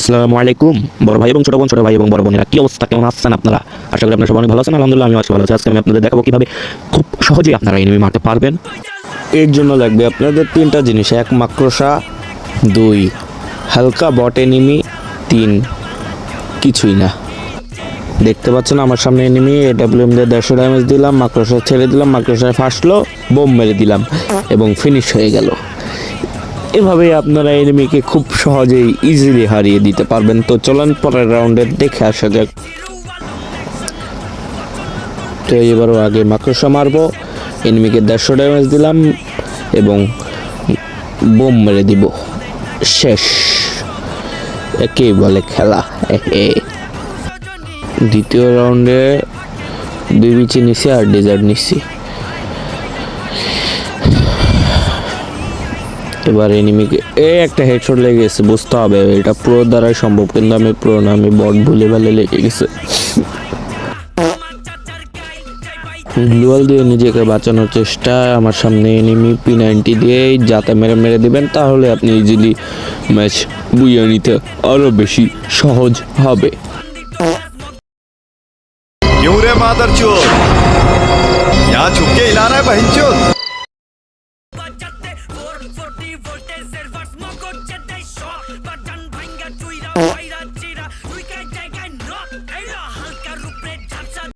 আসসালামু আলাইকুম বড় ভাই এবং ছোট বোন, ছোট ভাই এবং বড় বোনেরা, কি অবস্থা, কেমন আছেন আপনারা? আশা করি আপনারা সবাই অনেক ভালো আছেন। আলহামদুলিল্লাহ আমি ভালো আছি। আজকে আমি আপনাদের দেখাবো কিভাবে খুব সহজেই আপনারা এনিমি মারতে পারবেন। এর জন্য লাগবে আপনাদের তিনটা জিনিস: এক মাকড়সা, দুই হালকা বট এনিমি, তিন কিছুই না। দেখতে পাচ্ছেন আমার সামনে এনিমি। AWM দিয়ে 150 ড্যামেজ দিলাম, মাকড়সা ছেড়ে দিলাম, মাকড়সায় ফাঁসলো, বোম মেরে দিলাম এবং ফিনিশ হয়ে গেল। এভাবেই আপনারা এনিমিকে খুব সহজেই ইজিলি হারিয়ে দিতে পারবেন। তো চলুন পরের রাউন্ডে দেখে আসা যাক। তো এবারও আগে মাকড়সা মারবো, এনিমিকে 150 ড্যামেজ দিলাম এবং বোম মেরে দিব। শেষ। একেই বলে খেলা। দ্বিতীয় রাউন্ডে বিবিচি নিছি আর ডেজার্ট নিছি। এবার এনিমিকে একটা হেডশট লেগে গেছে, বুঝতে হবে এটা প্রো দ্বারাই সম্ভব, কিন্তু আমি প্রো না, আমি বট ভুলে ভালে লেগে গেছে। গ্লুয়াল দিয়ে নিজেকে বাঁচানোর চেষ্টা। আমার সামনে এনিমি P90 দিয়ে যাতে মেরে মেরে দিবেন, তাহলে আপনি ইজিলি ম্যাচ বুইয়ে নিতে আরো বেশি সহজ হবে। क्यों रे मादरचोद, यहाँ छुप के हिला रहा है बहनचोद।